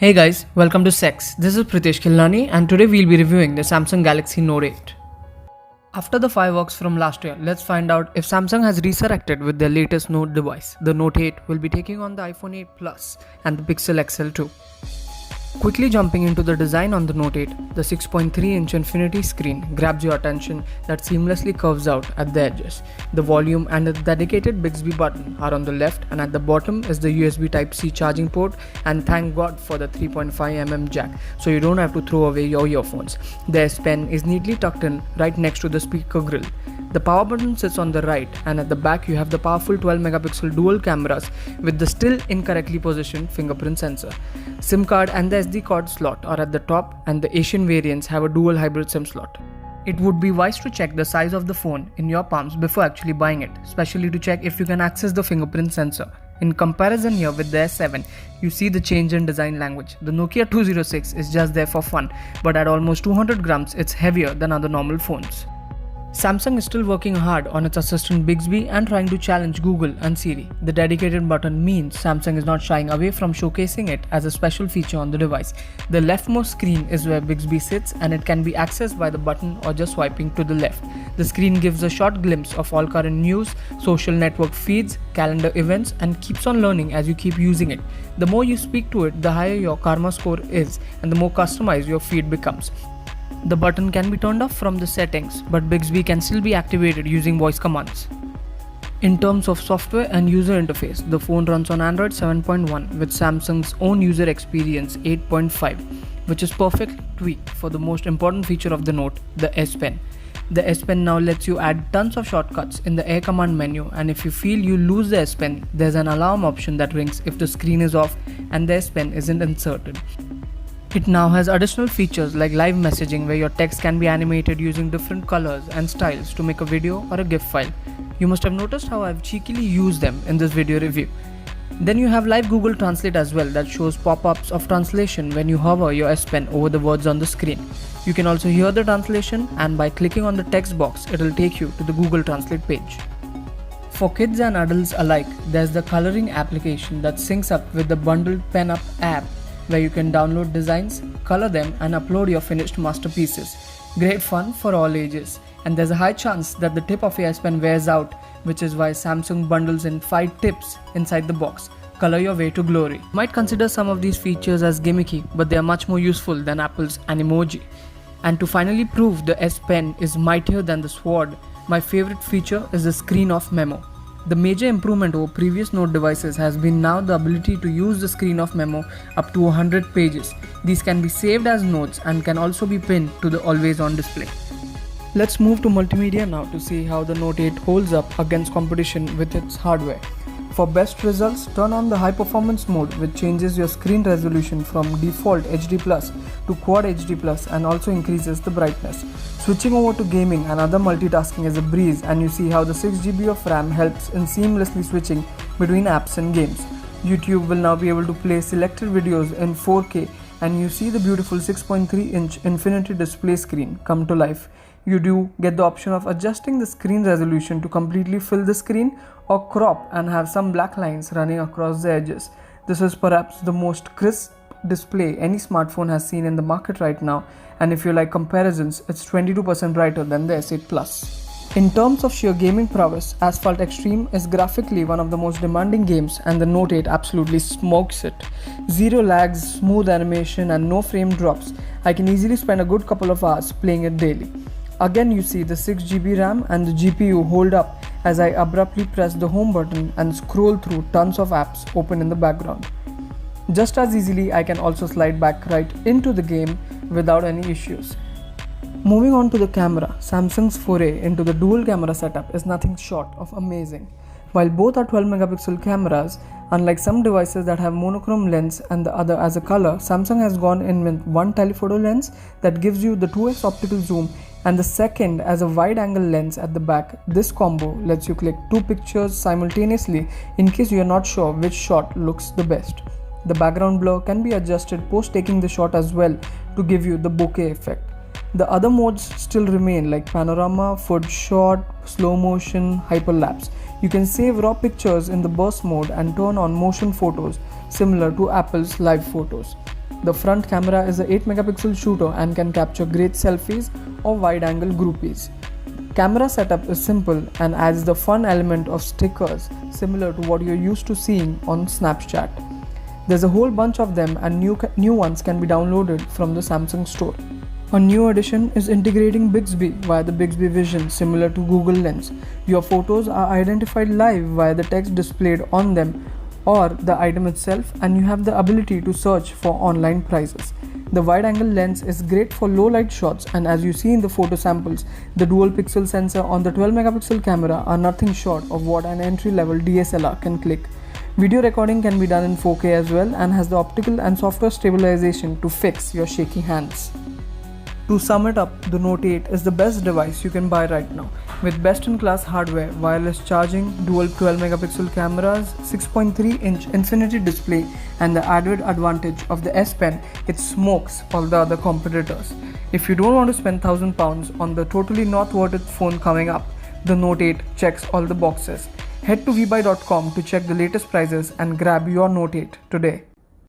Hey guys, welcome to Sex. This is Pritesh and today we'll be reviewing the Samsung Galaxy Note 8. After the fireworks from last year, let's find out if Samsung has resurrected with their latest Note device. The Note 8 will be taking on the iPhone 8 Plus and the Pixel XL 2. Quickly jumping into the design on the Note 8, the 6.3-inch infinity screen grabs your attention that seamlessly curves out at the edges. The volume and the dedicated Bixby button are on the left, and at the bottom is the USB Type-C charging port, and thank God for the 3.5mm jack, so you don't have to throw away your earphones. The S Pen is neatly tucked in right next to the speaker grill. The power button sits on the right, and at the back you have the powerful 12-megapixel dual cameras with the still incorrectly positioned fingerprint sensor. SIM card and the SD card slot are at the top, and the Asian variants have a dual hybrid SIM slot. It would be wise to check the size of the phone in your palms before actually buying it, especially to check if you can access the fingerprint sensor. In comparison here with the S7, you see the change in design language. The Nokia 206 is just there for fun, but at almost 200 grams it's heavier than other normal phones. Samsung is still working hard on its assistant Bixby and trying to challenge Google and Siri. The dedicated button means Samsung is not shying away from showcasing it as a special feature on the device. The leftmost screen is where Bixby sits, and it can be accessed by the button or just swiping to the left. The screen gives a short glimpse of all current news, social network feeds, calendar events, and keeps on learning as you keep using it. The more you speak to it, the higher your karma score is, and the more customized your feed becomes. The button can be turned off from the settings, but Bixby can still be activated using voice commands. In terms of software and user interface, the phone runs on Android 7.1 with Samsung's own user experience 8.5, which is perfectly tweaked for the most important feature of the Note, the S Pen. The S Pen now lets you add tons of shortcuts in the Air Command menu, and if you feel you lose the S Pen, there's an alarm option that rings if the screen is off and the S Pen isn't inserted. It now has additional features like live messaging, where your text can be animated using different colors and styles to make a video or a GIF file. You must have noticed how I've cheekily used them in this video review. Then you have live Google Translate as well, that shows pop-ups of translation when you hover your S Pen over the words on the screen. You can also hear the translation, and by clicking on the text box, it'll take you to the Google Translate page. For kids and adults alike, there's the coloring application that syncs up with the bundled Pen Up app, where you can download designs, color them, and upload your finished masterpieces. Great fun for all ages, and there's a high chance that the tip of your S Pen wears out, which is why Samsung bundles in 5 tips inside the box. Color your way to glory. You might consider some of these features as gimmicky, but they are much more useful than Apple's Animoji. And to finally prove the S Pen is mightier than the sword, my favorite feature is the screen off memo. The major improvement over previous Note devices has been now the ability to use the screen off memo up to 100 pages. These can be saved as notes and can also be pinned to the always on display. Let's move to Multimedia now to see how the Note 8 holds up against competition with its hardware. For best results, turn on the high performance mode, which changes your screen resolution from default HD Plus to Quad HD Plus and also increases the brightness. Switching over to gaming and other multitasking is a breeze, and you see how the 6GB of RAM helps in seamlessly switching between apps and games. YouTube will now be able to play selected videos in 4K, and you see the beautiful 6.3-inch infinity display screen come to life. You do get the option of adjusting the screen resolution to completely fill the screen or crop and have some black lines running across the edges. This is perhaps the most crisp display any smartphone has seen in the market right now, and if you like comparisons, it's 22% brighter than the S8 Plus. In terms of sheer gaming prowess, Asphalt Extreme is graphically one of the most demanding games, and the Note 8 absolutely smokes it. Zero lags, smooth animation, and no frame drops. I can easily spend a good couple of hours playing it daily. Again, you see the 6GB RAM and the GPU hold up as I abruptly press the home button and scroll through tons of apps open in the background. Just as easily, I can also slide back right into the game without any issues. Moving on to the camera, Samsung's foray into the dual camera setup is nothing short of amazing. While both are 12-megapixel cameras, unlike some devices that have monochrome lens and the other as a color, Samsung has gone in with one telephoto lens that gives you the 2x optical zoom and the second as a wide-angle lens at the back. This combo lets you click 2 pictures simultaneously in case you are not sure which shot looks the best. The background blur can be adjusted post taking the shot as well to give you the bokeh effect. The other modes still remain, like panorama, foot shot, slow motion, hyperlapse. You can save raw pictures in the burst mode and turn on motion photos similar to Apple's live photos. The front camera is a 8 megapixel shooter and can capture great selfies or wide angle groupies. Camera setup is simple and adds the fun element of stickers similar to what you're used to seeing on Snapchat. There's a whole bunch of them and new ones can be downloaded from the Samsung store. A new addition is integrating Bixby via the Bixby Vision similar to Google Lens. Your photos are identified live via the text displayed on them or the item itself, and you have the ability to search for online prices. The wide angle lens is great for low light shots, and as you see in the photo samples, the dual pixel sensor on the 12 megapixel camera are nothing short of what an entry level DSLR can click. Video recording can be done in 4K as well and has the optical and software stabilization to fix your shaky hands. To sum it up, the Note 8 is the best device you can buy right now. With best-in-class hardware, wireless charging, dual 12 megapixel cameras, 6.3-inch Infinity display, and the added advantage of the S Pen, it smokes all the other competitors. If you don't want to spend £1,000 on the totally not worth it phone coming up, the Note 8 checks all the boxes. Head to vbuy.com to check the latest prices and grab your Note 8 today.